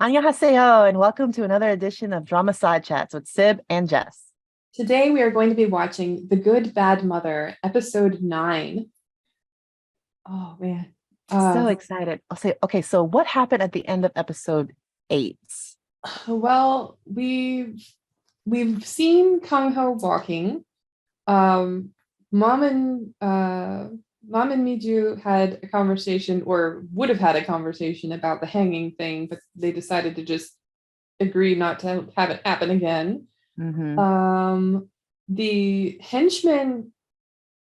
Annyeonghaseyo, and welcome to another edition of Drama Side Chats with Syb and Jess. Today we are going to be watching The Good Bad Mother, episode 9. Oh man. So excited. I'll say, okay, so what happened at the end of episode 8? Well, we've seen Kang Ho walking. Um Mom and Mom and Miju had a conversation or would have had a conversation about the hanging thing, but they decided to just agree not to have it happen again. Mm-hmm. The henchmen,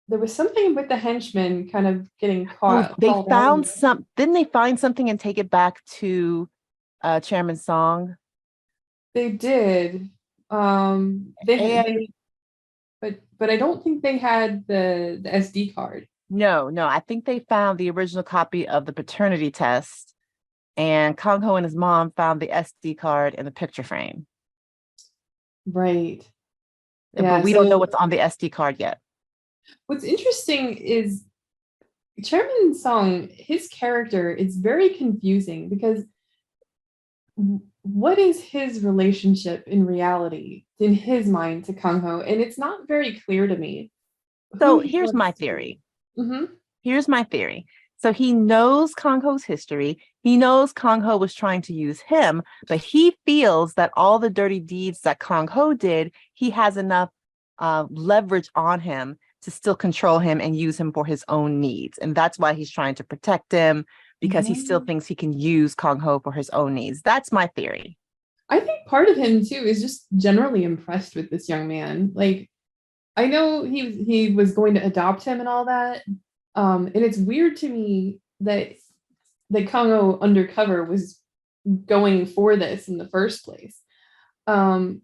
there was something with the henchmen kind of getting Oh, they called out. found didn't they find something and take it back to Chairman Song? They did. And But I don't think they had the SD card. no, I think they found the original copy of the paternity test, and Kong Ho and his mom found the SD card in the picture frame. Right. But Yeah. we don't know So what's on the SD card yet. what's interesting is Chairman Song, his character is very confusing because what is his relationship in reality in his mind to Kang Ho? And it's not very clear to me who So he here's my wants to be. theory. Mm-hmm. Here's my theory. So he knows Kong Ho's history. He knows Kong Ho was trying to use him, but he feels that all the dirty deeds that Kong Ho did, he has enough leverage on him to still control him and use him for his own needs. And that's why he's trying to protect him, because he still thinks he can use Kong Ho for his own needs. That's my theory. I think part of him too is just generally impressed with this young man. Like, I know he was going to adopt him and all that. And it's weird to me that Kongo undercover was going for this in the first place. Um,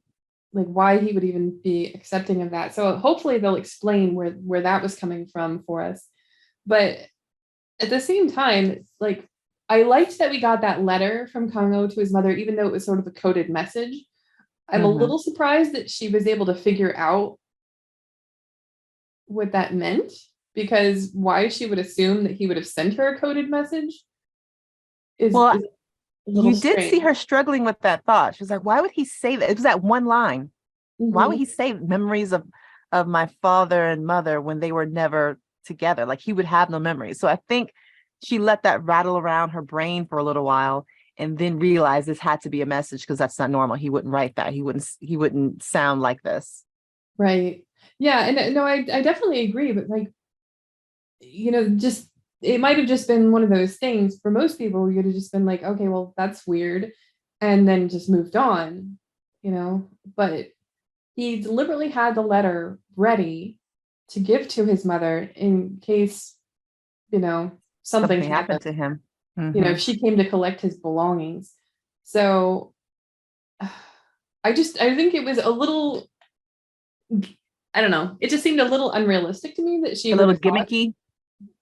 like why he would even be accepting of that. So hopefully they'll explain where that was coming from for us. But at the same time, it's like I liked that we got that letter from Kongo to his mother, even though it was sort of a coded message. I'm a Mm-hmm. little surprised that she was able to figure out what that meant, because why she would assume that he would have sent her a coded message Well, is a little you did see strange. her struggling with that thought. She was like, why would he say that? It was that one line. Why would Mhm. he say memories of my father and mother when they were never together? Like he would have no memories. So I think she let that rattle around her brain for a little while and then realized this had to be a message, because that's not normal. He wouldn't write that. He wouldn't sound like this. Right. Yeah, and no, I definitely agree, but like, just it might have just been one of those things for most people. You'd have just been like, okay, well, that's weird, and then just moved on. But he deliberately had the letter ready to give to his mother in case, you know, something Something happened happened, to him. Hmm. if she came to collect his belongings. So I think it was a little, I don't know, it just seemed a little unrealistic to me that she A would little have thought gimmicky.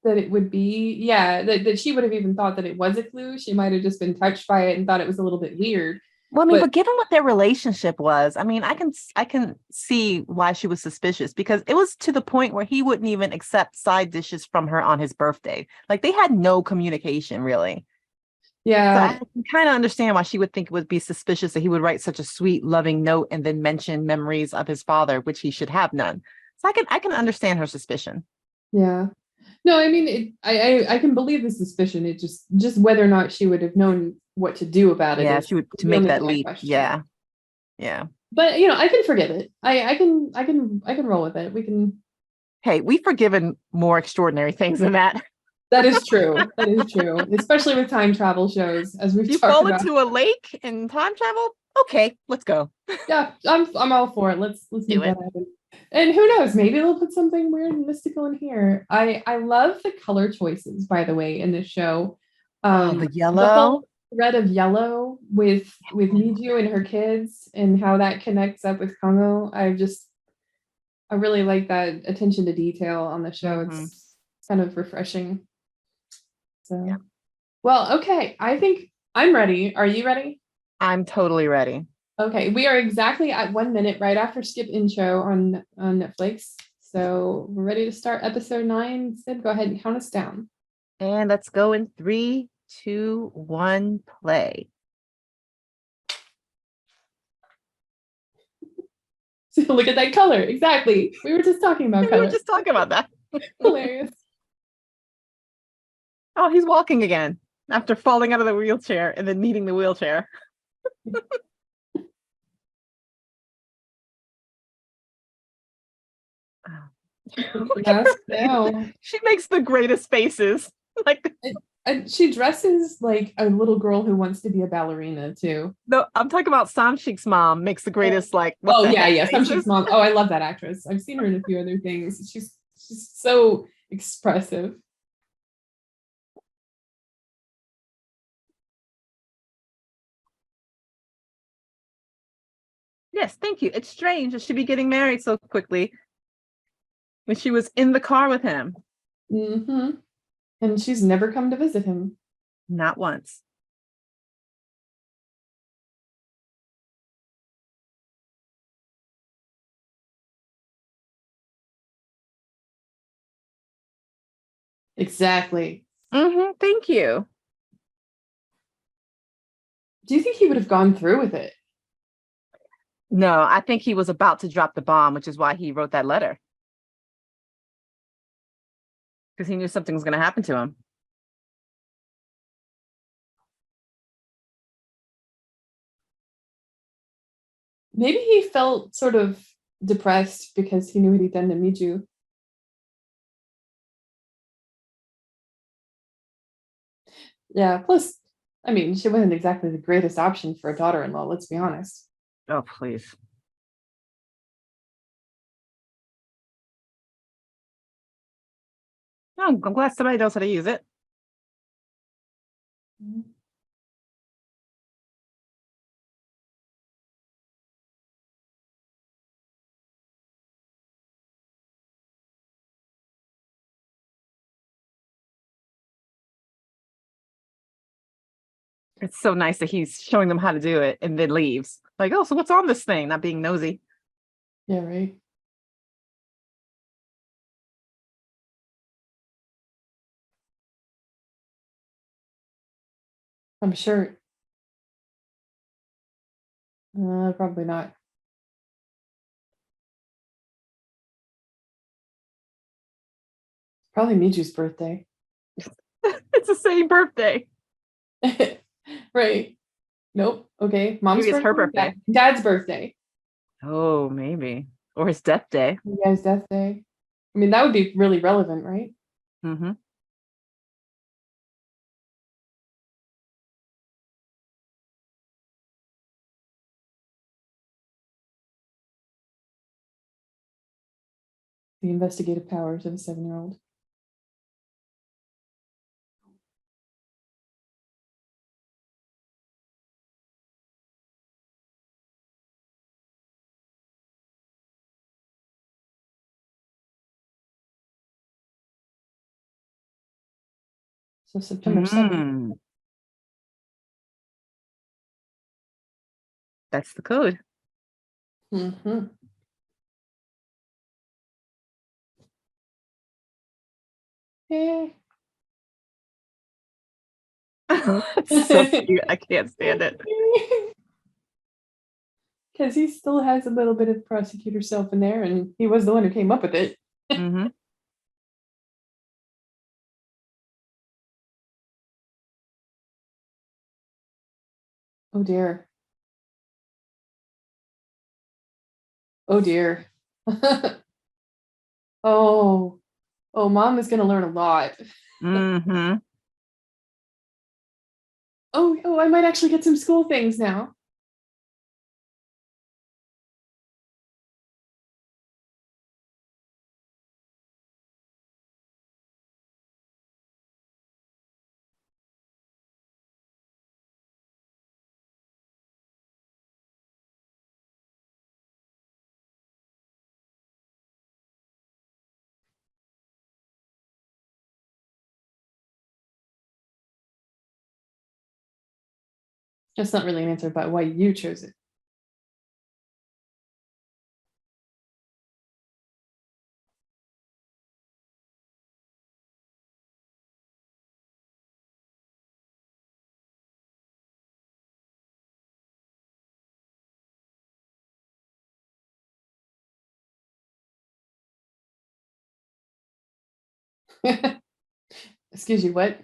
that it would be, yeah, that she would have even thought that it was a clue. She might have just been touched by it and thought it was a little bit weird. Well, I mean, But but given what their relationship was, I mean, I can see why she was suspicious, because it was to the point where he wouldn't even accept side dishes from her on his birthday. Like they had no communication really. So I yeah, can kind of understand why she would think it would be suspicious that he would write such a sweet, loving note and then mention memories of his father, which he should have none. So I can understand her suspicion. yeah. No, I mean, I can believe the suspicion. It just whether or not she would have known what to do about it Yeah, is she would to the make only that thing I leap. question. Yeah, yeah. But I can forgive it. I can roll with it. We can. Hey, we've forgiven more extraordinary things than that. That is true. That is true, especially with time travel shows, as we've You talked fall about. into a lake and time travel? Okay, let's go. Yeah, I'm all for it. Let's Do make that it. happen. And who knows, maybe they'll put something weird and mystical in here. I love the color choices, by the way, in this show. Oh, the The whole yellow. thread of yellow with Miju and her kids and how that connects up with Kongo. I really like that attention to detail on the show. Hmm. It's kind of refreshing. Yeah, So, well, okay. I think I'm ready. Are you ready? I'm totally ready. Okay, we are exactly at 1 minute right after skip intro on Netflix. So we're ready to start episode 9. Sid, go ahead and count us down. And let's go in 3, 2, 1, play. So look at that color. Exactly. We were just talking about We were color. just talking about that. Hilarious. Oh, he's walking again after falling out of the wheelchair and then needing the wheelchair. Look at Mask her face. now. She makes the greatest faces. Like, And she dresses like a little girl who wants to be a ballerina too. no, I'm talking about Samshik's mom makes the greatest, like, what Oh the yeah, heck yeah. faces. Samshik's mom. Oh, I love that actress. I've seen her in a few other things. She's so expressive. Yes, thank you. It's strange that she'd be getting married so quickly when she was in the car with him. Hmm. And she's never come to visit him. Not once. Exactly. Thank you. Do you think he would have gone through with it? No, I think he was about to drop the bomb, which is why he wrote that letter. Because he knew something was going to happen to him. Maybe he felt sort of depressed because he knew what he'd done to Miju. Yeah, plus, I mean, she wasn't exactly the greatest option for a daughter-in-law, let's be honest. Oh, please. Oh, I'm glad somebody knows how to use it. It's so nice that he's showing them how to do it and then leaves. Like, oh, so what's on this thing? Not being nosy. Yeah, right. I'm sure. Probably not. Probably Miju's birthday. It's the same birthday. Right. Nope. Okay. Mom's Maybe it's her birthday. birthday. Dad's birthday. Oh, maybe. Or his death day. You guys' death day. I mean, that would be really relevant, right? Mm-hmm. The investigative powers of a 7-year-old. So September 7th. Mm, that's the code. Mm-hmm. Yeah. It's so cute. I can't stand it. Because he still has a little bit of prosecutor self in there, and he was the one who came up with it. Mm-hmm. Oh dear. Oh dear. Oh, oh, mom is gonna learn a lot. Mm-hmm. Oh, oh, I might actually get some school things now. That's not really an answer about why you chose it. Excuse you, what?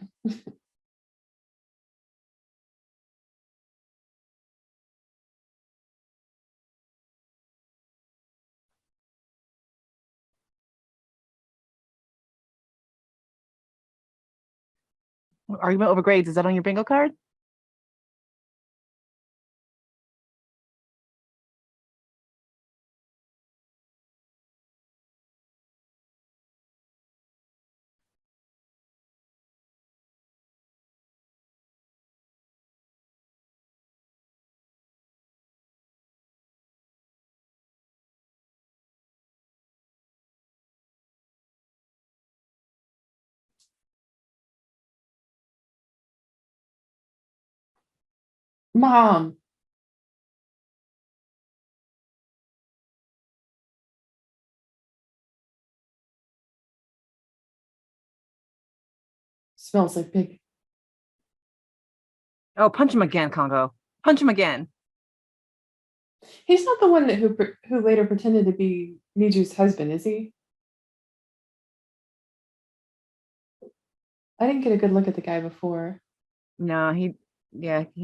Argument over grades. Is that on your bingo card? Mom. Smells like pig. Oh, punch him again, Congo. Punch him again. He's not the one that who later pretended to be Miju's husband, is he? I didn't get a good look at the guy before. No, he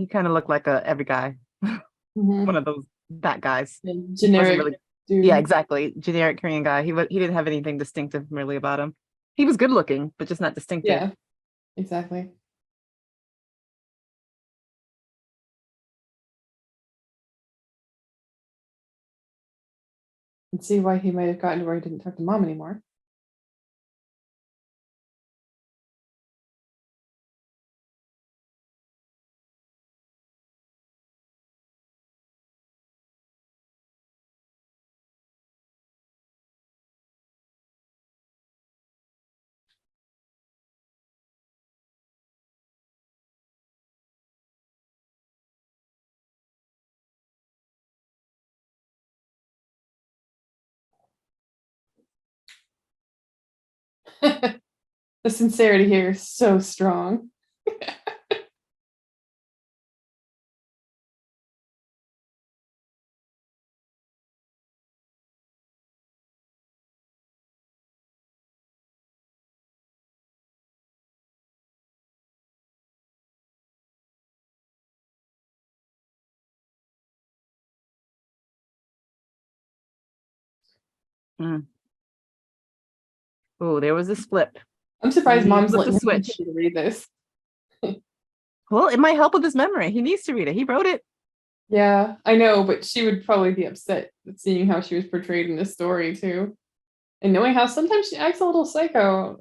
kind of looked like a every guy. One Mhm. of those that guys. He wasn't Generic really, yeah, dude. exactly. Generic Korean guy. He didn't have anything distinctive really about him. He was good looking, but just not distinctive. Yeah, exactly. And see why he might have gotten to where he didn't talk to mom anymore. The sincerity here is so strong. Mm. Oh, there was a flip. I'm surprised He mom's flipped a letting him switch. continue to read this. Well, it might help with his memory. He needs to read it. He wrote it. Yeah, I know, but she would probably be upset with seeing how she was portrayed in this story too. And knowing how sometimes she acts a little psycho.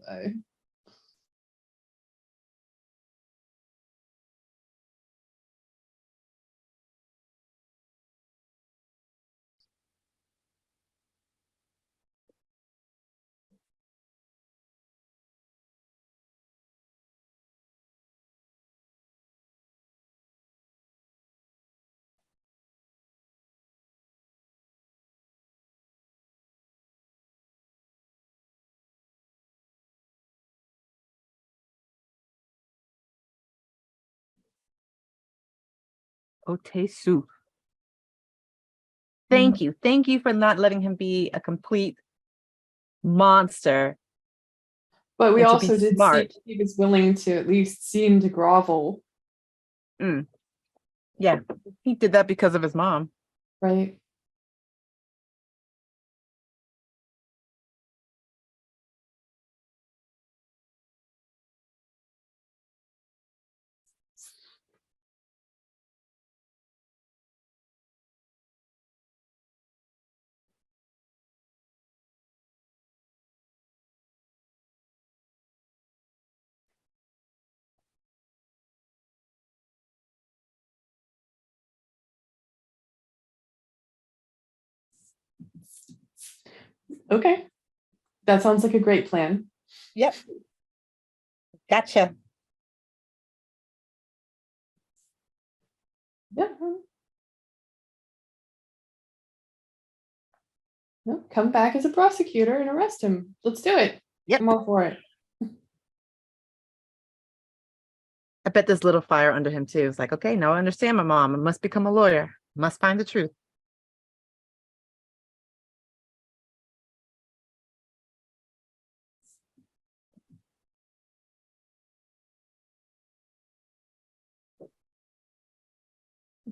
Otesu. Thank you. Thank you for not letting him be a complete monster But we and to be also did see smart. that he was willing to at least seem to grovel, Mm. Yeah, he did that because of his mom. right? Okay, that sounds like a great plan. Yep. Gotcha. Yeah. No, come back as a prosecutor and arrest him. Let's do it. Yep. I'm all for it. I bet there's little fire under him too. It's like, okay, now I understand my mom. I must become a lawyer. Must find the truth.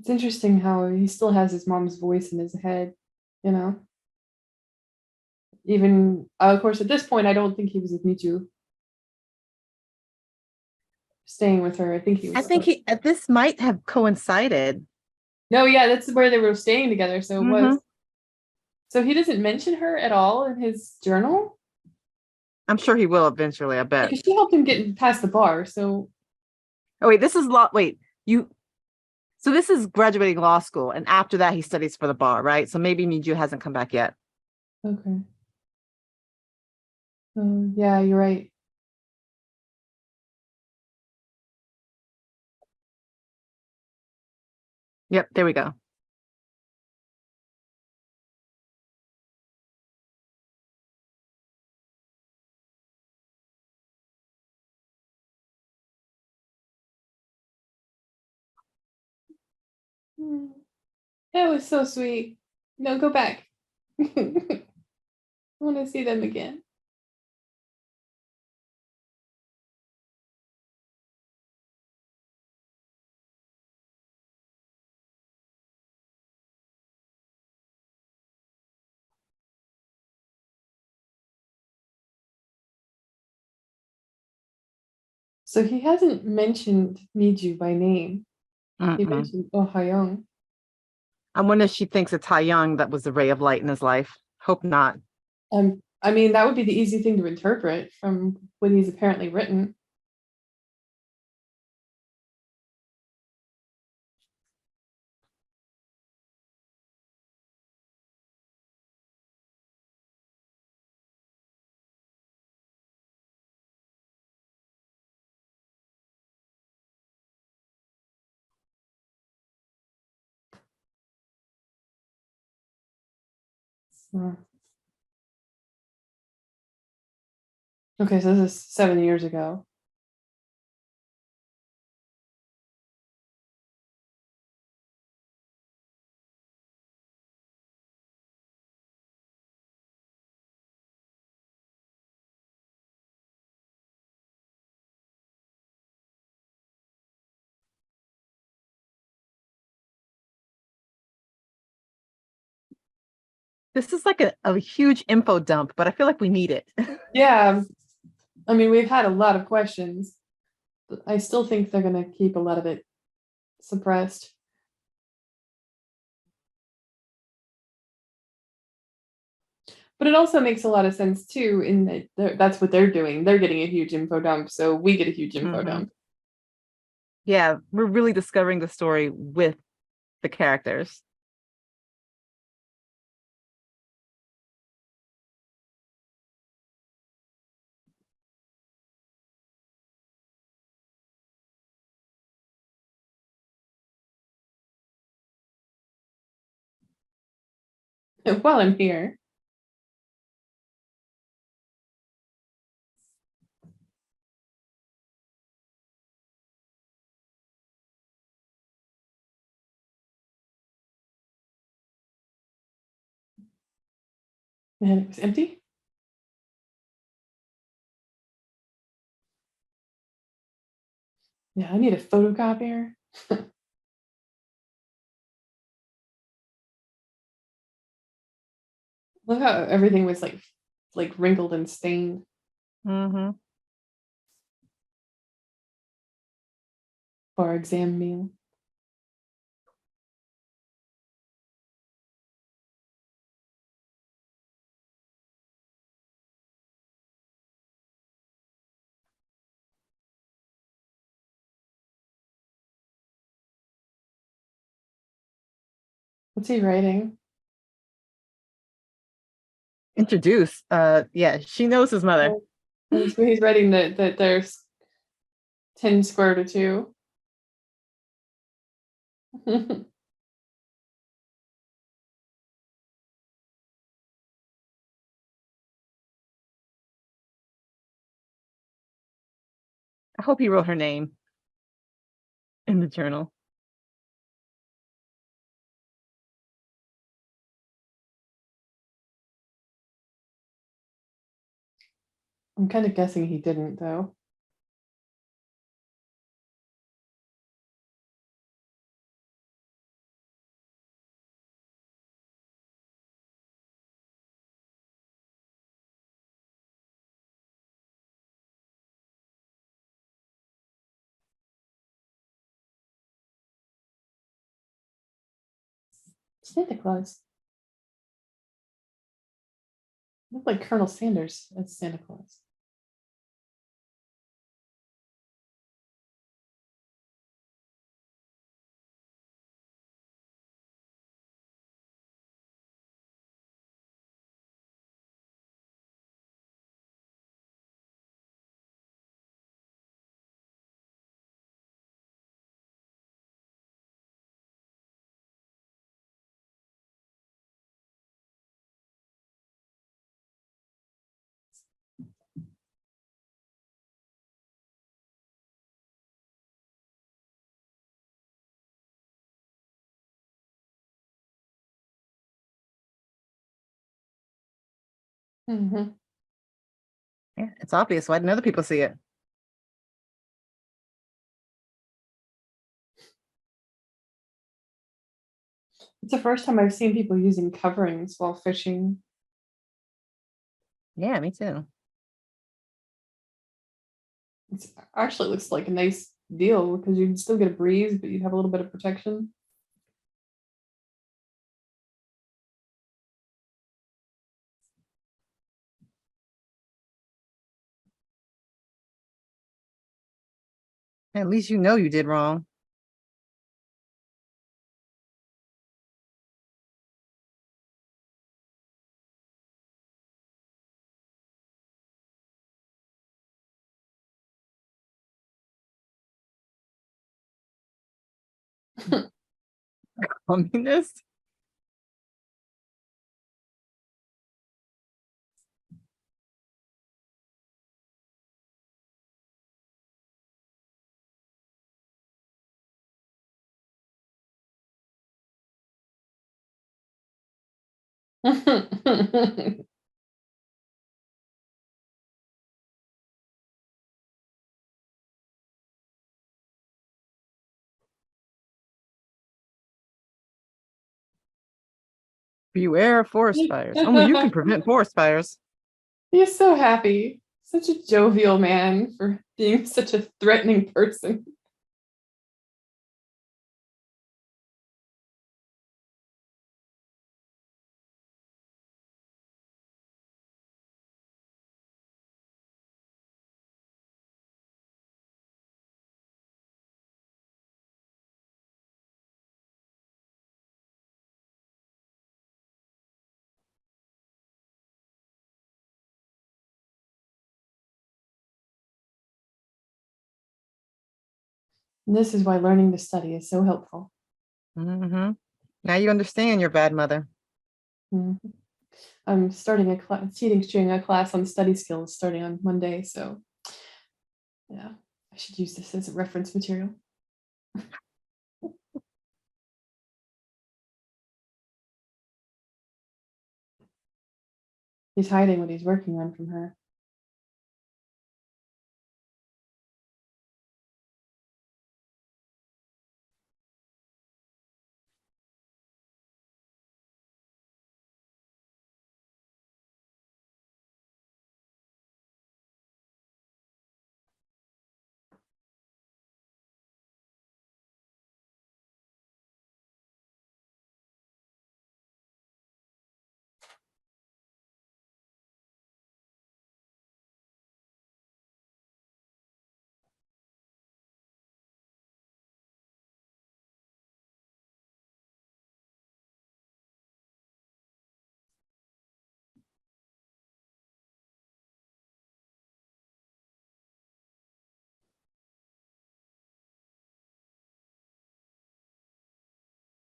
It's interesting how he still has his mom's voice in his head, you know? Even, of course, at this point, I don't think he was with Michu staying with her. I think he I was. think this might have coincided. No, yeah, that's where they were staying together. So it Hmm. was. So he doesn't mention her at all in his journal I'm sure he will eventually, I bet. because she helped him get past the bar. So Oh, wait, this is law. Wait, so this is graduating law school, and after that, he studies for the bar, right? So maybe Miju hasn't come back yet. okay. Yeah, you're right. Yep, there we go. Hmm. That was so sweet. No, go back. I want to see them again. So he hasn't mentioned Miju by name. He Mm-mm. mentioned Oh Hyung. I wonder if she thinks it's Ha Young that was the ray of light in his life. Hope not. I mean, that would be the easy thing to interpret from what he's apparently written. So- Okay, so this is 7 years ago. This is like a huge info dump, but I feel like we need it. Yeah, I mean, we've had a lot of questions. But I still think they're going to keep a lot of it suppressed. But it also makes a lot of sense too, in that that's what they're doing. They're getting a huge info dump, so we get a huge info Hmm. dump. Yeah, we're really discovering the story with the characters. While I'm here, and it was empty. Yeah, I need a photocopier. Look how everything was like wrinkled and stained Hmm. for our exam meal. What's he writing? Introduce. Yeah, she knows his mother. And so he's writing that there's 10 square root of 2. I hope he wrote her name in the journal. I'm kind of guessing he didn't, though. Santa Claus. Look like Colonel Sanders as Santa Claus. Mhm. Yeah, it's obvious. Why didn't other people see it? It's the first time I've seen people using coverings while fishing. Yeah, me too. It actually looks like a nice deal because you'd still get a breeze, but you'd have a little bit of protection. At least you know you did wrong. Communist? Beware of forest fires. Only you can prevent forest fires. He's so happy. Such a jovial man for being such a threatening person. And this is why learning to study is so helpful. Mm-hmm. Now you understand your bad mother. Mhm. I'm starting teaching a class on study skills starting on Monday, so yeah, I should use this as a reference material. He's hiding what he's working on from her.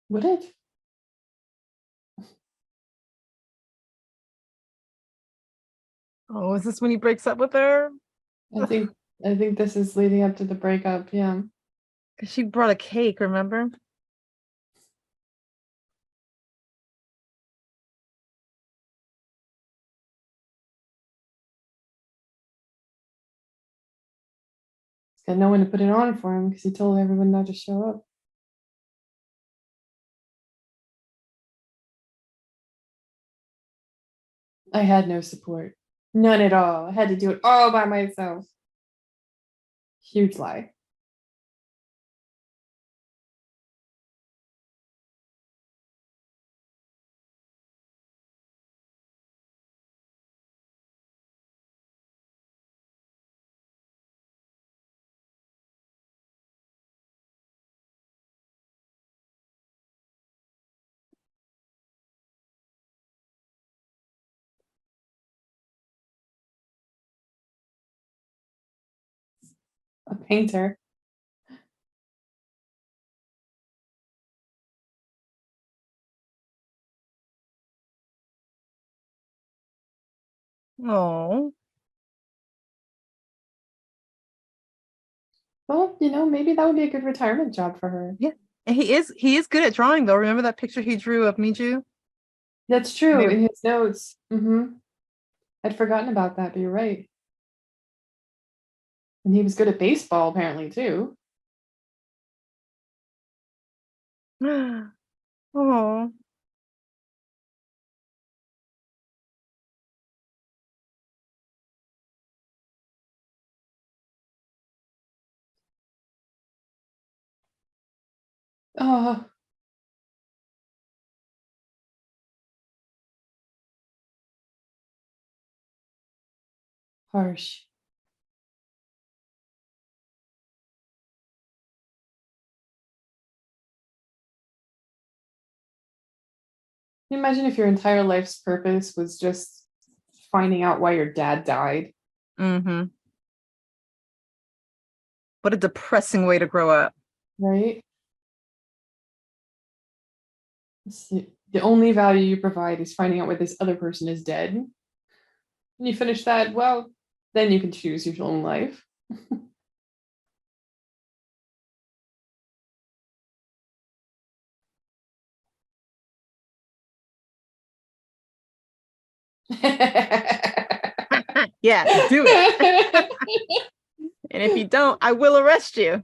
Would it? Oh, is this when he breaks up with her? I think I think this is leading up to the breakup. Yeah. Because she brought a cake, remember? He's got no one to put it on for him because he told everyone not to show up. I had no support. None at all. I had to do it all by myself. Huge lie. painter. Oh, Well, maybe that would be a good retirement job for her. yeah. And he is good at drawing though. Remember that picture he drew of Miju? That's And true they- in his notes. I'd forgotten about that, but you're right. And he was good at baseball, apparently, too. Oh, Oh, harsh. Can you imagine if your entire life's purpose was just finding out why your dad died, mm-hmm. What a depressing way to grow up. right? The only value you provide is finding out why this other person is dead. When you finish that, well, then you can choose your own life. Yeah, do it. And if you don't, I will arrest you.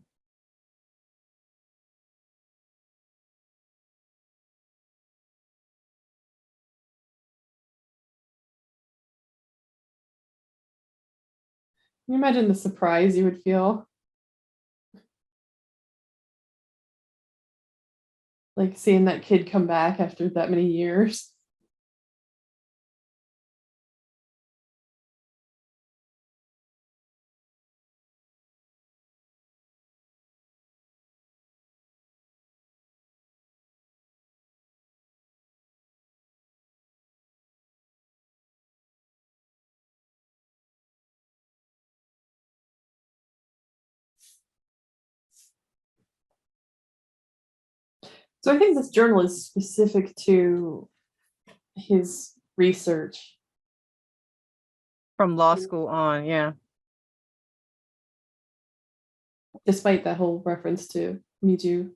Can you imagine the surprise you would feel? Like seeing that kid come back after that many years. So I think this journal is specific to his research. From law school on, yeah. Despite that whole reference to Miju.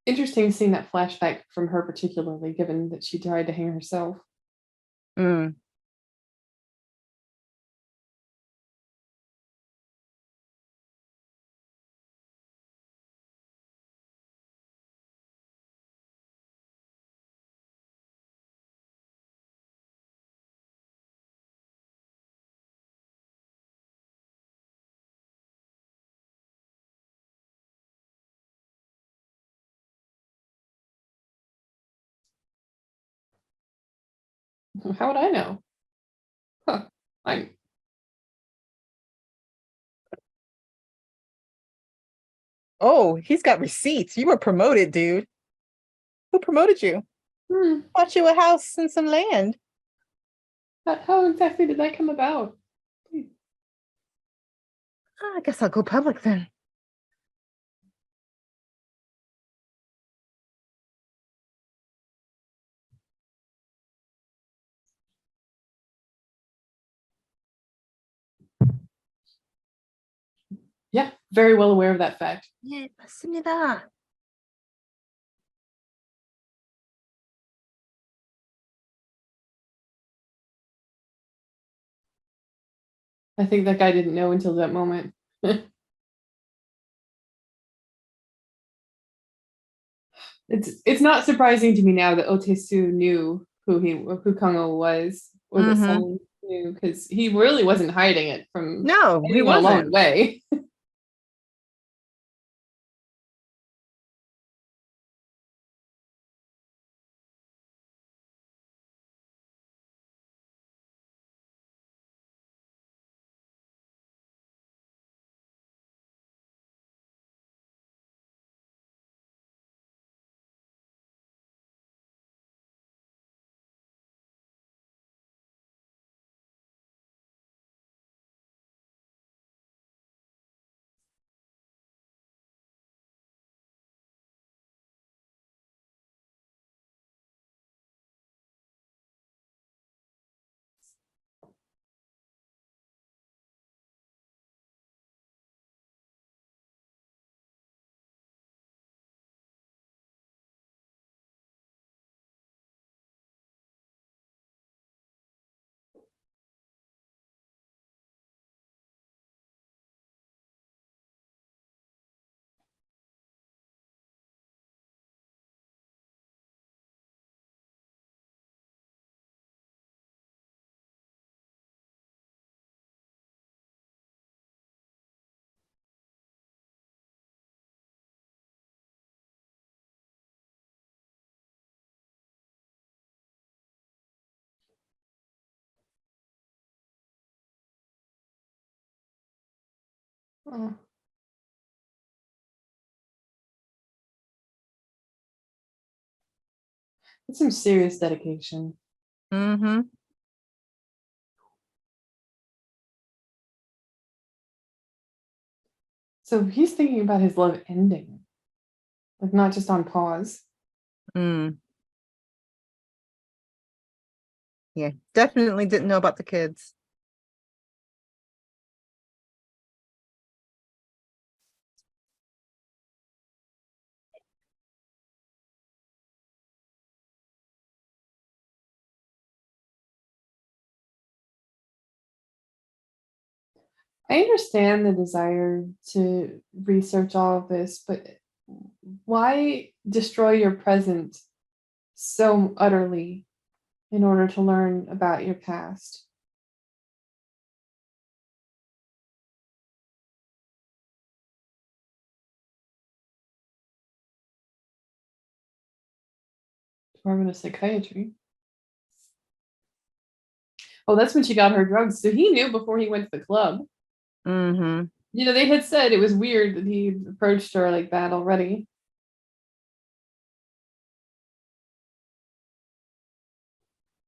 Interesting seeing that flashback from her, particularly given that she tried to hang herself. Mm. How would I know? Huh. I Oh, he's got receipts. You were promoted, dude. Who promoted you? hmm, Bought you a house and some land. how exactly did that come about? I guess I'll go public then. Yeah, very well aware of that fact. 예, 맞습니다. I think that guy didn't know until that moment. It's not surprising to me now that Otesu knew who Kongo was, or that Mm-hmm. someone knew, because he really wasn't hiding it from No, he anyone along the wasn't. way. Oh, that's some serious dedication. Mm-hmm. So he's thinking about his love ending, like not just on pause. Mm. Yeah, definitely didn't know about the kids. I understand the desire to research all of this, but why destroy your present so utterly in order to learn about your past? Department of Psychiatry. Oh, that's when she got her drugs. So he knew before he went to the club. Mm-hmm. They had said it was weird that he approached her like that already.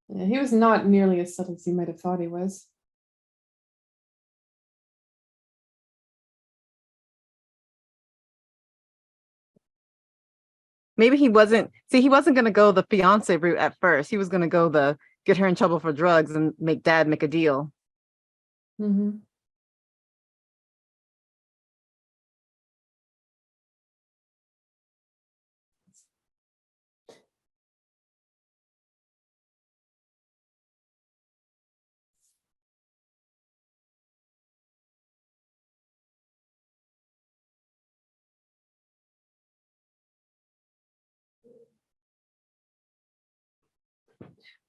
Yeah, he was not nearly as subtle as you might have thought he was. Maybe he wasn't gonna go the fiance route at first. He was gonna go the get her in trouble for drugs and make dad make a deal. Mm-hmm.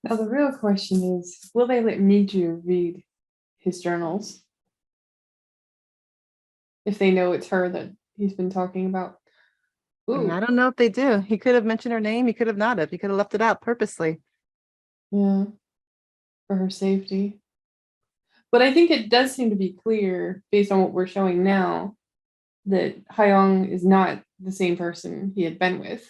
Now the real question is, will they let Miju read his journals if they know it's her that he's been talking about? I Ooh, don't know if they do. He could have mentioned her name. He could have not have. He could have left it out purposely. yeah, for her safety. But I think it does seem to be clear, based on what we're showing now, that Hyung is not the same person he had been with.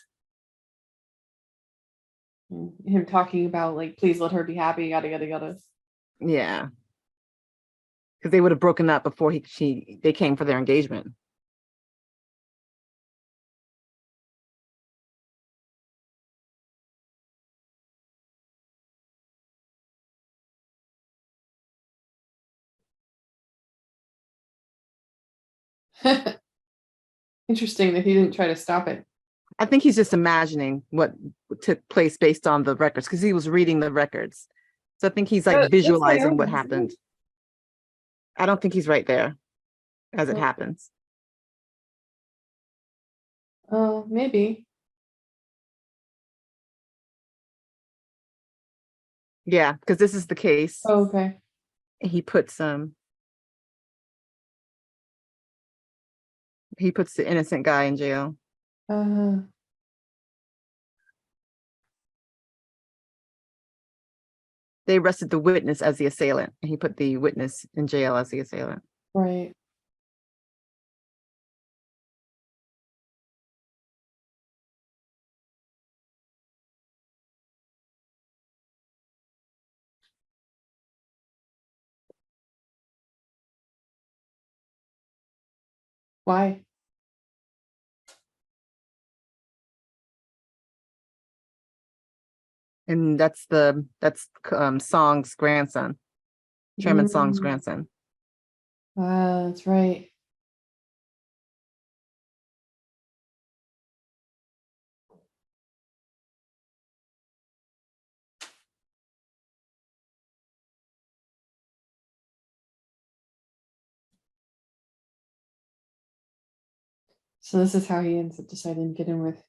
And him talking about like, please let her be happy, yada yada yada. Yeah, because they would have broken up before they came for their engagement. Interesting that he didn't try to stop it. I think he's just imagining what took place based on the records because he was reading the records. So I think he's like That's visualizing Hyung, what isn't happened. it? I don't think he's right there as it happens. Oh, maybe. Yeah, because this is the case. Oh, okay. He puts the innocent guy in jail. Uh, They arrested the witness as the assailant, and he put the witness in jail as the assailant. right. Why? And that's Song's grandson, Chairman Song's Mm, grandson. that's right. So this is how he ends up deciding to get in with.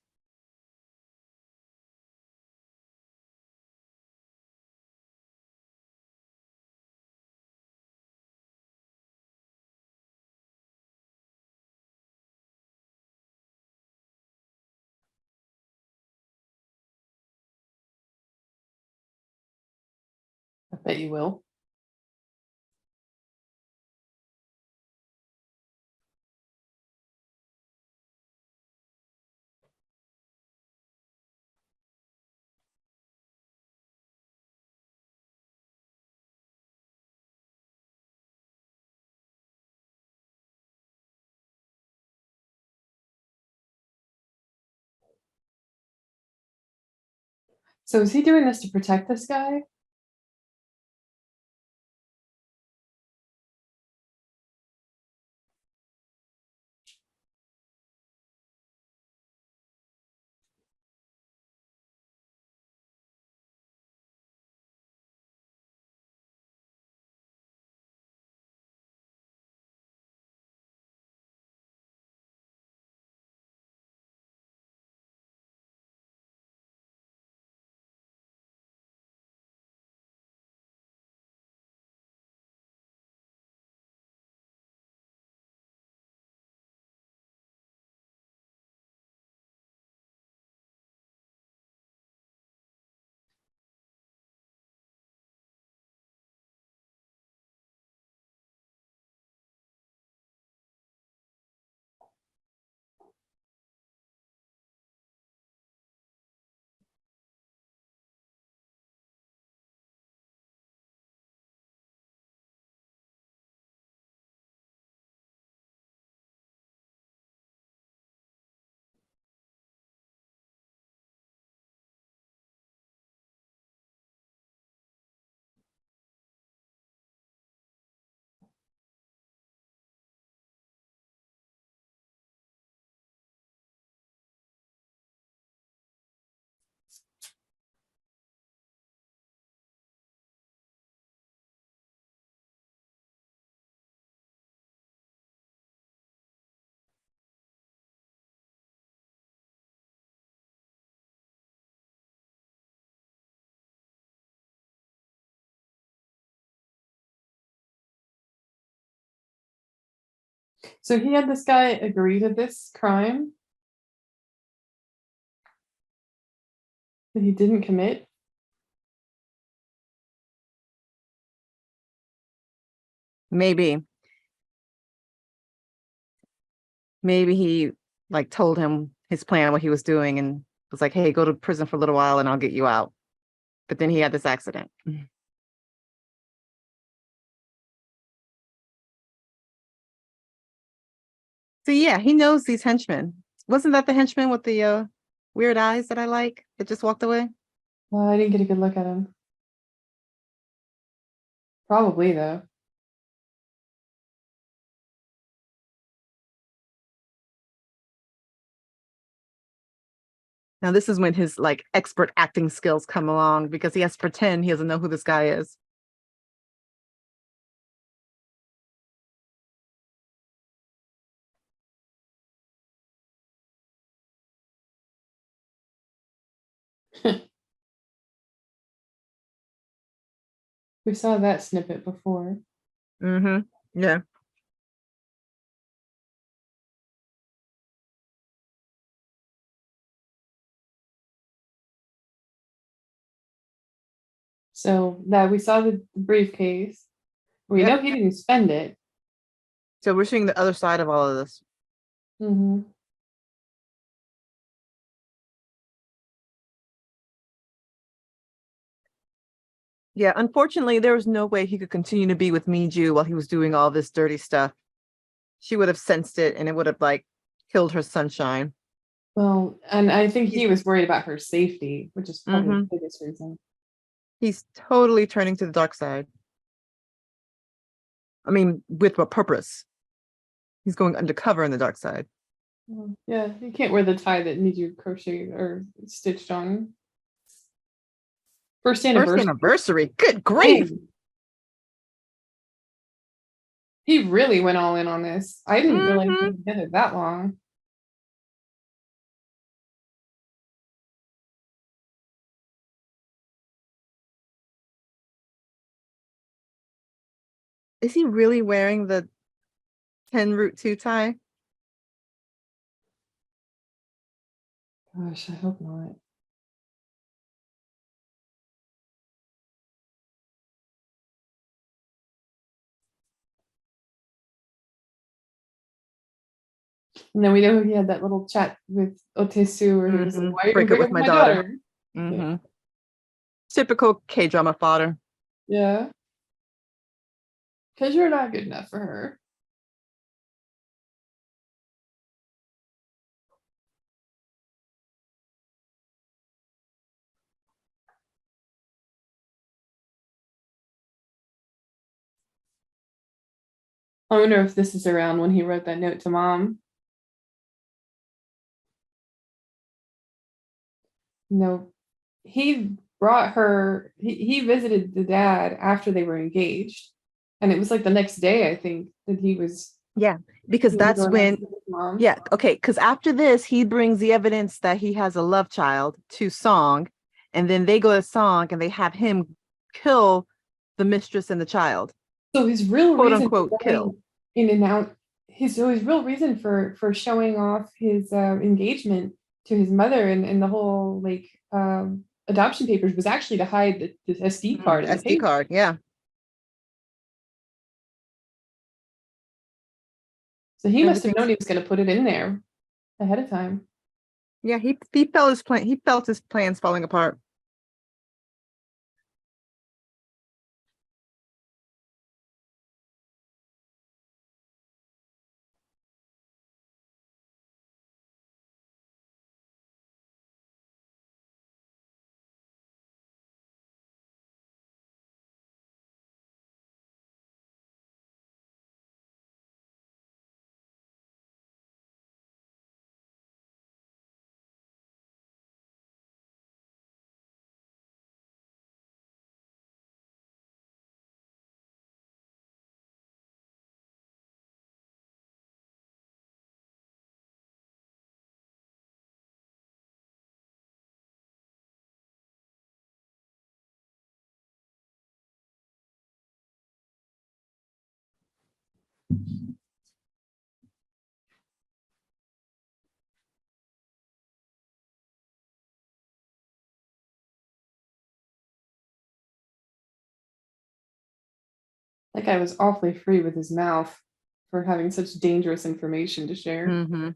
I bet you will. So is he doing this to protect this guy? So he had this guy agree to this crime that he didn't commit. Maybe he like told him his plan, what he was doing, and was like, "Hey, go to prison for a little while, and I'll get you out." But then he had this accident. So yeah, he knows these henchmen. Wasn't that the henchman with the weird eyes that I like that just walked away? Well, I didn't get a good look at him. Probably though. Now this is when his like expert acting skills come along because he has to pretend he doesn't know who this guy is. We saw that snippet before. Yeah. So that we saw the briefcase. We Yep. know he didn't spend it. So we're seeing the other side of all of this. Mm-hmm. Yeah, unfortunately, there was no way he could continue to be with Miju while he was doing all this dirty stuff. She would have sensed it and it would have like killed her sunshine. Well, and I think he He's was worried about her safety, which is probably hmm the biggest reason. he's totally turning to the dark side. I mean, with what purpose? He's going undercover in the dark side. Well, yeah, you can't wear the tie that needs you crocheted or stitched on. First First anniversary. anniversary. Good grief. Dang. He really went all in on this. I didn't realize they hmm were together that long. Is he really wearing the 10 root 2 tie? Gosh, I hope not. And then we know he had that little chat with Otesu where he was like, why are you gonna Break up break up with with my my daughter. daughter? Yeah. hmm Typical K-drama fodder. Yeah. Because you're not good enough for her. I wonder if this is around when he wrote that note to mom. No, he brought her, he visited the dad after they were engaged. And it was like the next day, I think, that Yeah, because he was that's going out to when, visit his mom. yeah, okay, because after this, he brings the evidence that he has a love child to Song, and then they go to Song and they have him kill the mistress and the child, So his real quote reason unquote for kill. going in and out, his real reason for showing off his engagement to his mother and the whole like adoption papers was actually to hide the SD card The in the SD paper. card, yeah. So he must have Everything's known he was going to put it in there ahead of time. yeah, he felt his plan, he felt his plans falling apart. That guy was awfully free with his mouth for having such dangerous information to share. Mm-hmm.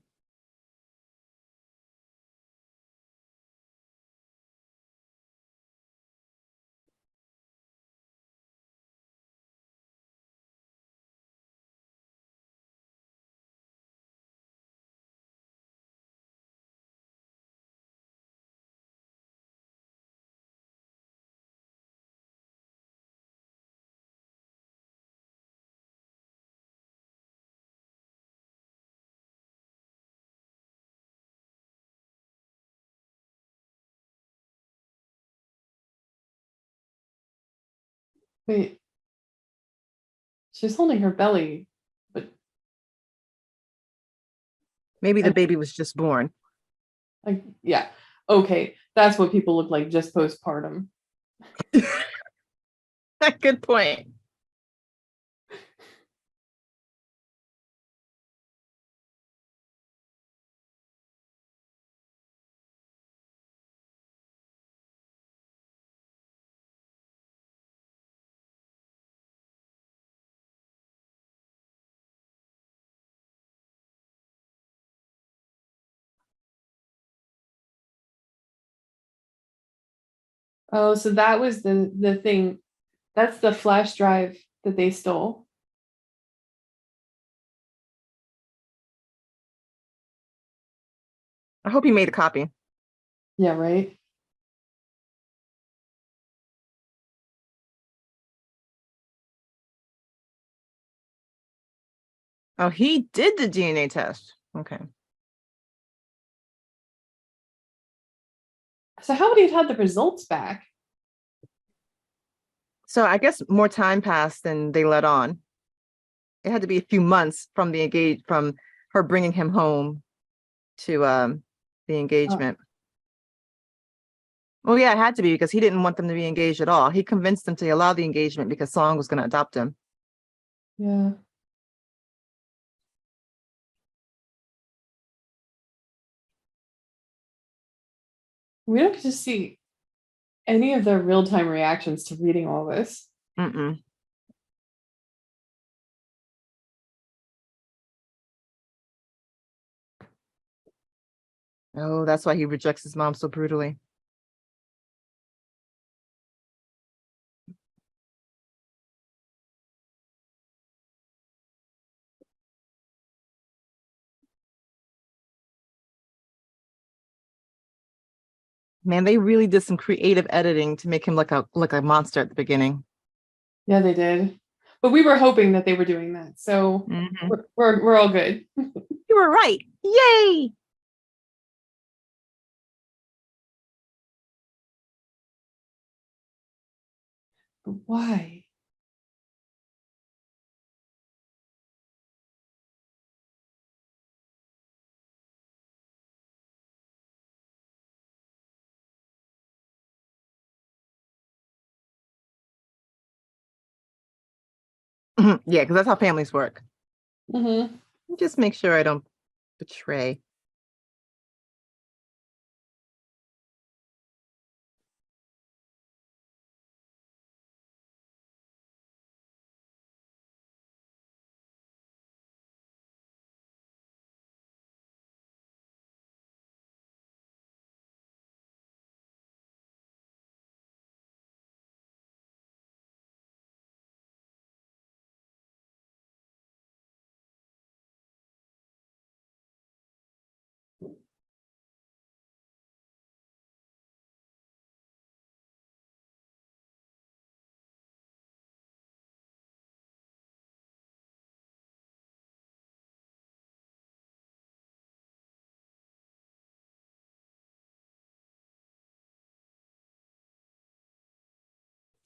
Wait, she's holding her belly, but Maybe the and baby was just born. like yeah. Okay, that's what people look like just postpartum. Good point. Oh, so that was the thing. That's the flash drive that they stole. I hope he made a copy. Yeah, right. Oh, he did the DNA test. Okay. So how would he have had the results back? So I guess more time passed than they let on. It had to be a few months from from her bringing him home to the Oh, engagement. Well, yeah, it had to be because he didn't want them to be engaged at all. He convinced them to allow the engagement because Song was going to adopt him. yeah. We don't get to see any of their real-time reactions to reading all this. Mm-mm. Oh, that's why he rejects his mom so brutally. Man, they really did some creative editing to make him look like a monster at the beginning. Yeah, they did. But we were hoping that they were doing that. So Mm-hmm. we're all good. You were right. Yay! But why? Yeah, because that's how families work. Mm-hmm. Just make sure I don't betray.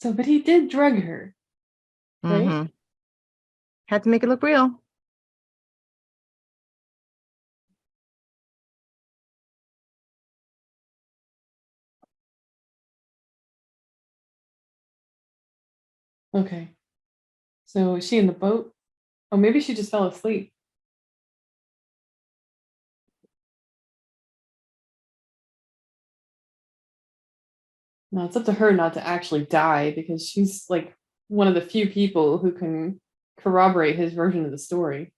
So, but he did drug her, right? Mm-hmm. Had to make it look real. Okay. So is she in the boat? Oh, maybe she just fell asleep. No, it's up to her not to actually die because she's like one of the few people who can corroborate his version of the story.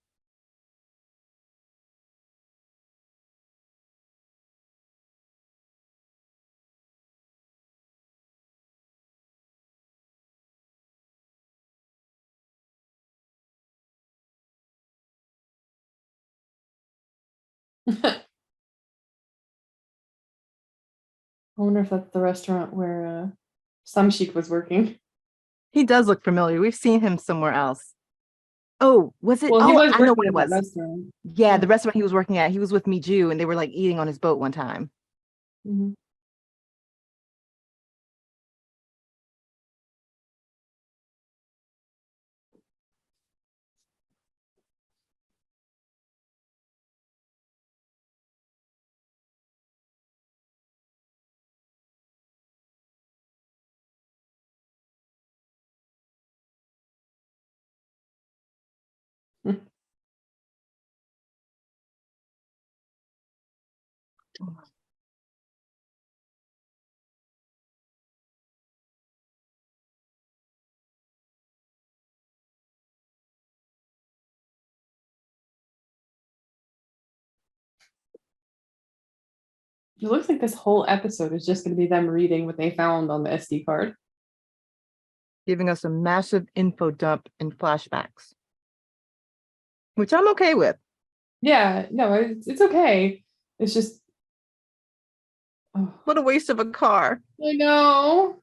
I wonder if that's the restaurant where Samshik was working. He does look familiar. We've seen him somewhere else. Oh, was it? Well, he Oh, was I know working what it at that was. restaurant. Yeah, Yeah. the restaurant he was working at. He was with Miju and they were like eating on his boat one time. Mhm. It looks like this whole episode is just going to be them reading what they found on the SD card. Giving us a massive info dump in flashbacks, which I'm okay with. Yeah, no, it's okay. It's just, oh, What a waste of a car. I know.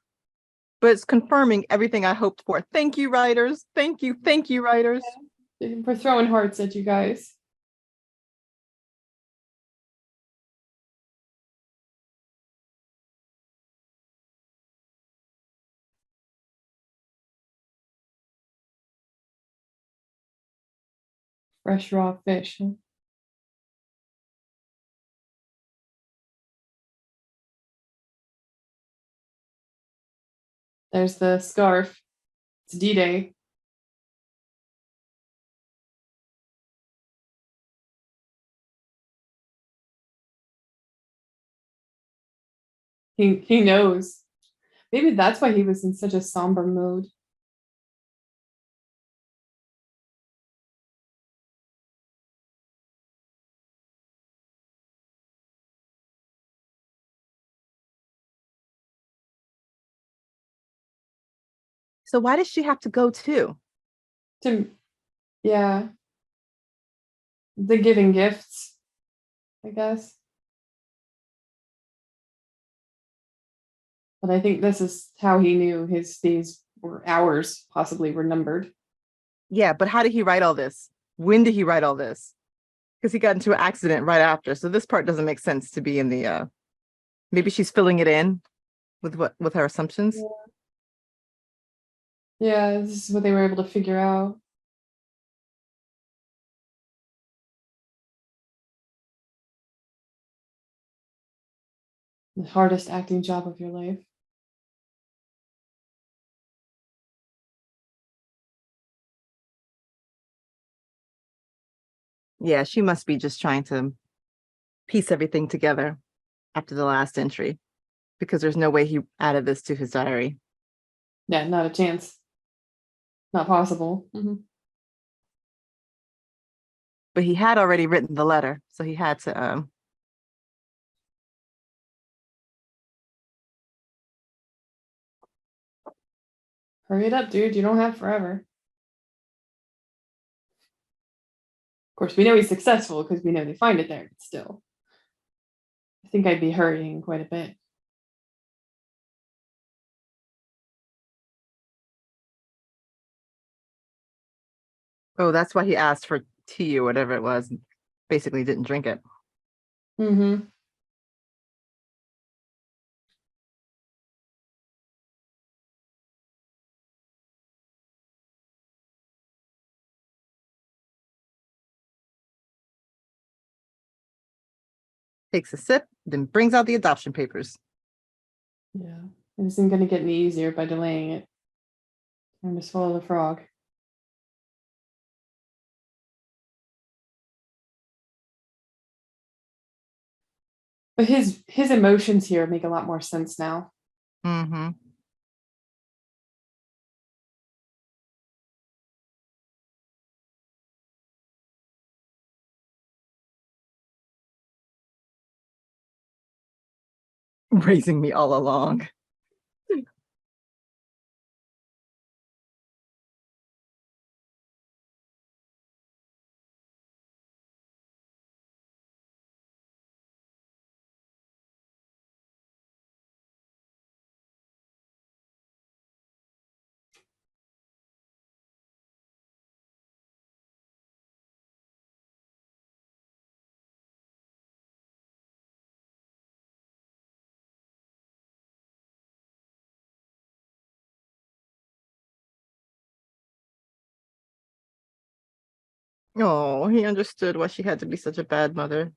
But it's confirming everything I hoped for. Thank you, writers. Thank you, writers. We're throwing hearts at you guys. Fresh raw fish. There's the scarf. It's D-Day. He knows. Maybe that's why he was in such a somber mood. So why does she have to go too? Yeah. The giving gifts, I guess. But I think this is how he knew his days or hours possibly were numbered. Yeah, but how did he write all this? When did he write all this? Because he got into an accident right after. So this part doesn't make sense to be in the maybe she's filling it in with her assumptions. Yeah, this is what they were able to figure out. The hardest acting job of your life. Yeah, she must be just trying to piece everything together after the last entry, because there's no way he added this to his diary. Yeah, not a chance. Not possible. But he had already written the letter, so he had to Hurry it up, dude. You don't have forever. Of course, we know he's successful because we know they find it there, but still. I think I'd be hurrying quite a bit. oh, that's why he asked for tea or whatever it was. Basically didn't drink it. Mm-hmm. Takes a sip, then brings out the adoption papers. Yeah. It isn't going to get any easier by delaying it. Time to swallow the frog. But his emotions here make a lot more sense now. Mm-hmm. Raising me all along. Oh, he understood why she had to be such a bad mother.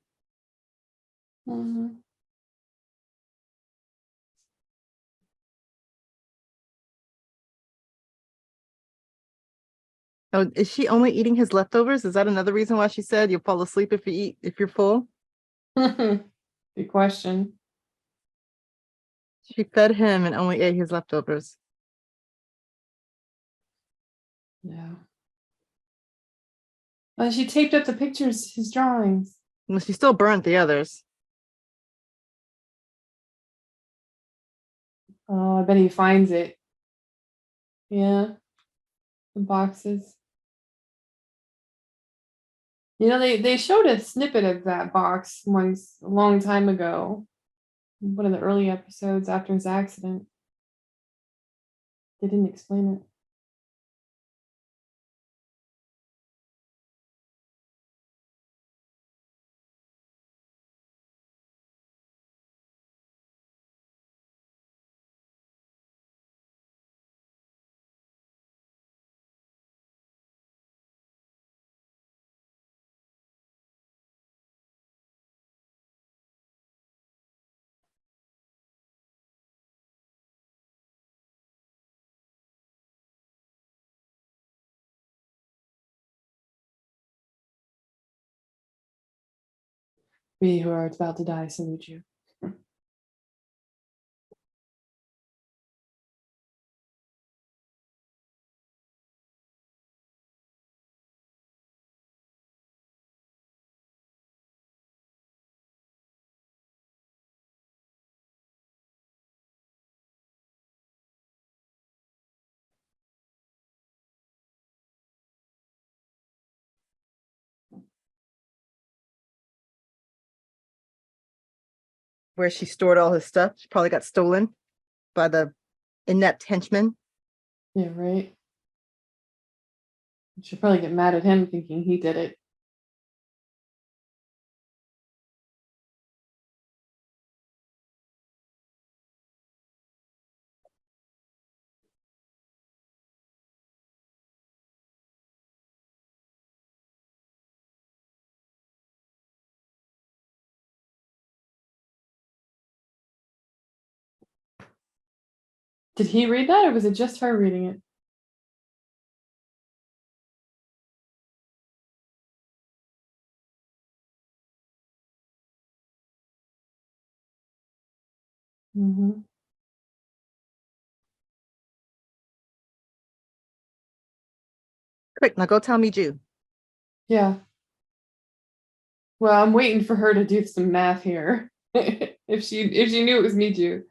Mm-hmm. Oh, is she only eating his leftovers? Is that another reason why she said you'll fall asleep if you eat if you're full? Good question. She fed him and only ate his leftovers. Yeah. She taped up the pictures, his drawings. Well, she still burnt the others. Oh, I bet he finds it. Yeah. The boxes. You know, they showed a snippet of that box once a long time ago. One of the early episodes after his accident. They didn't explain it. We who are about to die salute you. Where she stored all his stuff. She probably got stolen by the inept henchmen. Yeah, right. She'll probably get mad at him thinking he did it. Did he read that or was it just her reading it? Mm-hmm. Quick, now go tell me Jew. Yeah. Well, I'm waiting for her to do some math here. if she knew it was me too.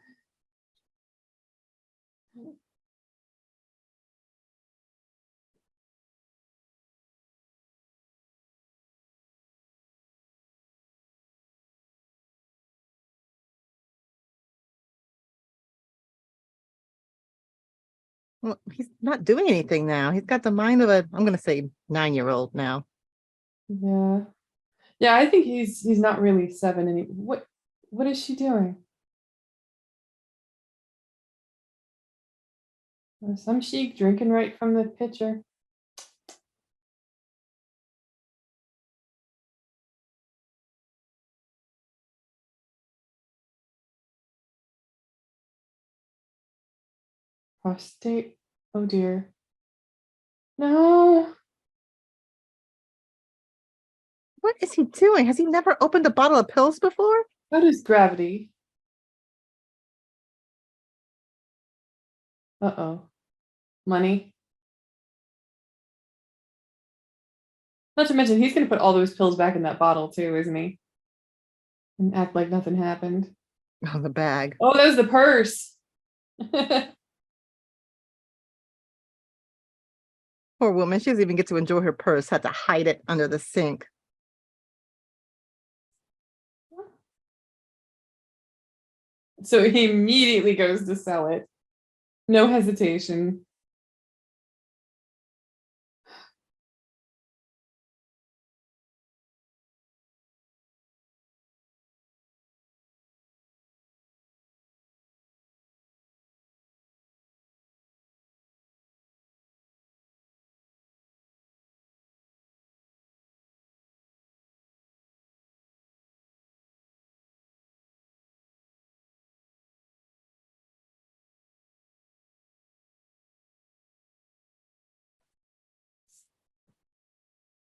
Well, he's not doing anything now. He's got the mind of a, I'm going to say 9-year-old now. Yeah. Yeah, I think he's not really 7 any what is she doing? Some chic drinking right from the pitcher. Prostate. Oh dear. No. What is he doing? Has he never opened a bottle of pills before? How does gravity? Uh-oh. Money. Not to mention he's gonna put all those pills back in that bottle too, isn't he? And act like nothing happened. Oh, the bag. Oh, that was the purse. Poor woman. She doesn't even get to enjoy her purse. Had to hide it under the sink. So he immediately goes to sell it. No hesitation.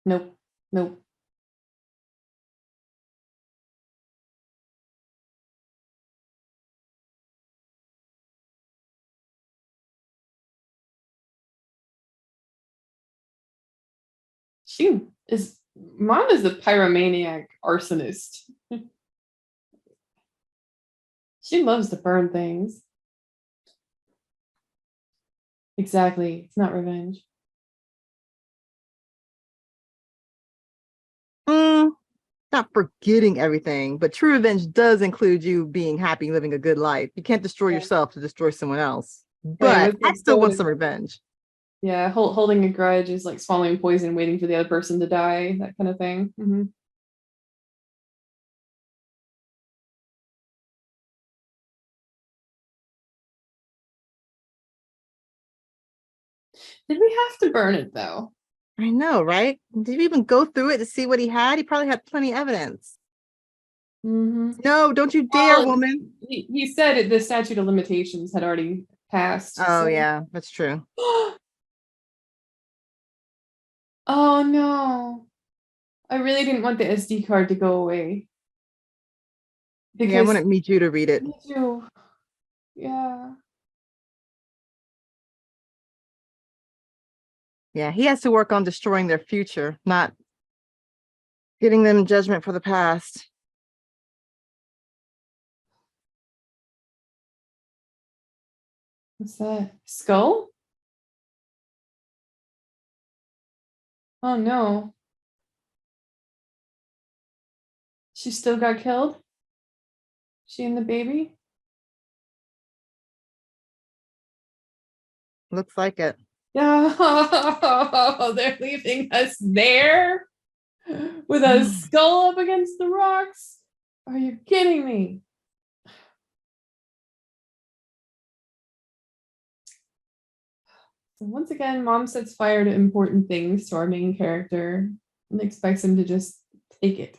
Nope. Nope. Mom is the pyromaniac arsonist. She loves to burn things. Exactly. It's not revenge. Mm, not forgetting everything, but true revenge does include you being happy, living a good life. You can't destroy Yeah. yourself to destroy someone else. Right, But with I the still want golden, some revenge. yeah, holding a grudge is like swallowing poison, waiting for the other person to die, that kind of thing. Did we have to burn it though? I know, right? Did you even go through it to see what he had? He probably had plenty of evidence. No, don't you dare, Well, woman. he said the statute of limitations had already passed. Oh, So. yeah, that's true. Oh no. I really didn't want the SD card to go away. Yeah, I Because wanted me you to read it. me too. Yeah. Yeah, he has to work on destroying their future, not getting them judgment for the past. What's that? Skull? Oh no. She still got killed? She and the baby? Looks like it. Oh, they're leaving us there with a skull up against the rocks. Are you kidding me? So once again, mom sets fire to important things to our main character and expects him to just take it.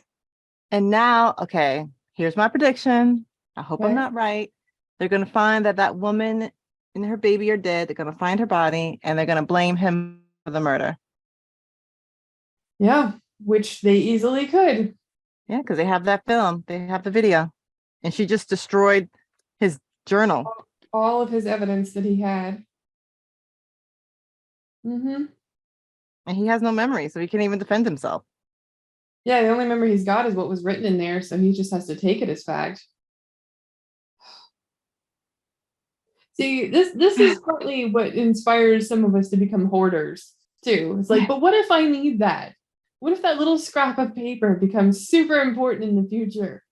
And now, okay, here's my prediction. I hope I'm Okay. not right. They're going to find that woman and her baby are dead. They're going to find her body and they're going to blame him for the murder. Yeah, which they easily could. Yeah, because they have that film, they have the video. And she just destroyed his journal. All of his evidence that he had. And he has no memory, so he can't even defend himself. Yeah, the only memory he's got is what was written in there, so he just has to take it as fact. See, this is partly what inspires some of us to become hoarders too. It's like, but what if I need that? What if that little scrap of paper becomes super important in the future?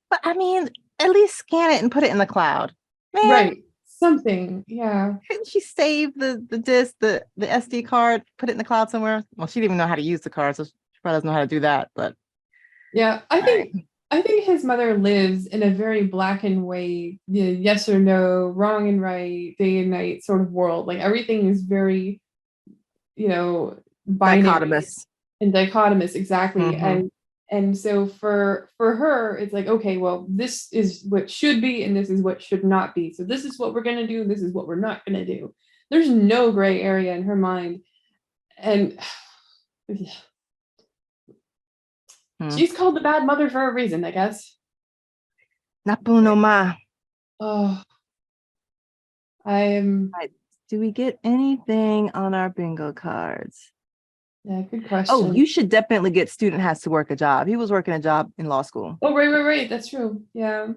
But I mean, at least scan it and put it in the cloud. Man, Right. Something. Yeah. couldn't she save the disc, the SD card, put it in the cloud somewhere? Well, she didn't even know how to use the card, so she probably doesn't know how to do that. But Yeah. I all think right. I think his mother lives in a very black and white, yes or no, wrong and right, day and night sort of world. Like everything is very, binary Dichotomous. and dichotomous, exactly. Mhm. And so for her, it's like, okay, well, this is what should be and this is what should not be. So this is what we're gonna do, this is what we're not gonna do. There's no gray area in her mind. And Hmm. she's called the bad mother for a reason, I guess. Napu no ma. Oh, I'm Right. Do we get anything on our bingo cards? yeah, good Oh, question. you should definitely get student has to work a job. He was working a job in law school. Oh, right. That's true. Yeah.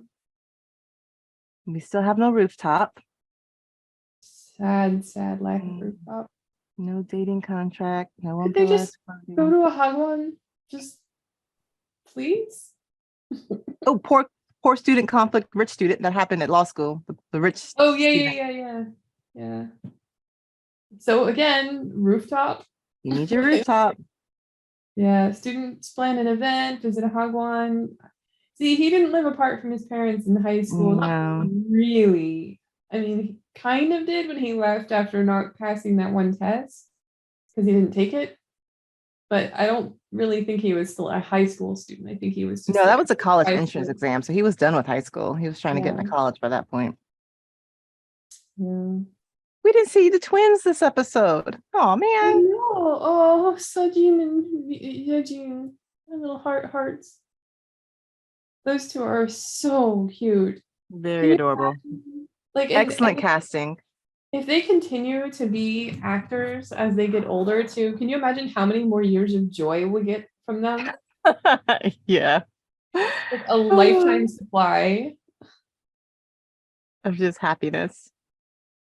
We still have no rooftop. Sad lack of Mm, rooftop. no dating contract. No Could they umbrella. just go to a hagwon? Just please? Oh, poor student conflict, rich student. That happened at law school. The rich Oh student. yeah. So again, rooftop. You need your rooftop. Yeah, students plan an event, visit a hagwon. See, he didn't live apart from his parents in high school. Not No. really. I mean, he kind of did when he left after not passing that one test because he didn't take it. But I don't really think he was still a high school student. I think he was just No, like that was a college high entrance school. exam. So he was done with high school. He was trying to get Yeah. into college by that point. Yeah. We didn't see the twins this episode. Oh I man. know. Oh, Sejin and Yejin, my little hearts. Those two are so cute. Can Very you adorable. imagine? Like Excellent and casting. if they continue to be actors as they get older too, can you imagine how many more years of joy we get from them? Yeah. Like a lifetime supply. Of just happiness.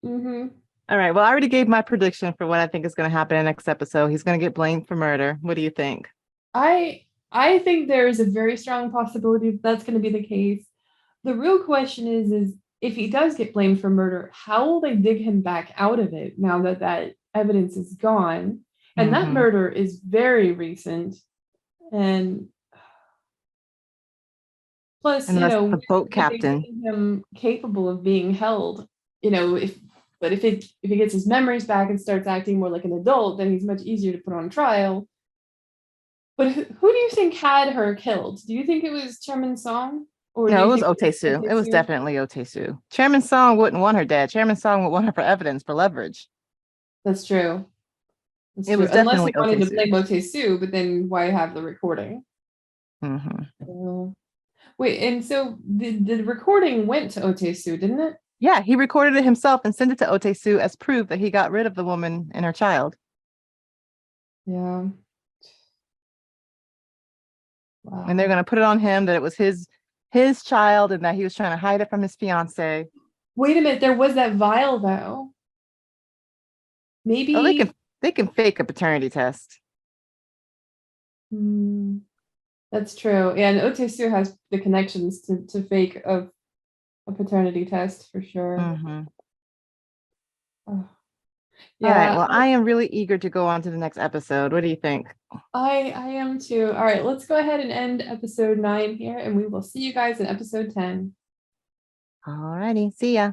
Hmm. All right. Well, I already gave my prediction for what I think is going to happen in the next episode. He's going to get blamed for murder. What do you think? I think there is a very strong possibility that that's going to be the case. The real question is if he does get blamed for murder, how will they dig him back out of it now that that evidence is gone? And that Mhm. murder is very recent. And plus, Unless the boat if they captain. deem him capable of being held, if but if he gets his memories back and starts acting more like an adult, then he's much easier to put on trial. But who do you think had her killed? Do you think it was Chairman Song? Or do No, it you was think it was Otesu. It was Otetsu? definitely Otesu. Chairman Song wouldn't want her dead. Chairman Song would want her for evidence, for leverage. That's true. That's It true. was Unless definitely he wanted to Otesu. blame Otesu, but then why have the recording? Hmm. Oh. Wait, and so the recording went to Otesu, didn't it? Yeah, he recorded it himself and sent it to Otesu as proof that he got rid of the woman and her child. Yeah. And they're Wow. going to put it on him that it was his child and that he was trying to hide it from his fiance. Wait a minute, there was that vial though. Oh, Maybe they can fake a paternity test. hmm, that's true. Yeah, and Otesu has the connections to fake a paternity test for sure. Hmm. Oh, All right. yeah, Well, I am really eager to go on to the next episode. What do you think? I am too. All right, let's go ahead and end episode 9 here, and we will see you guys in episode 10. All righty. See ya.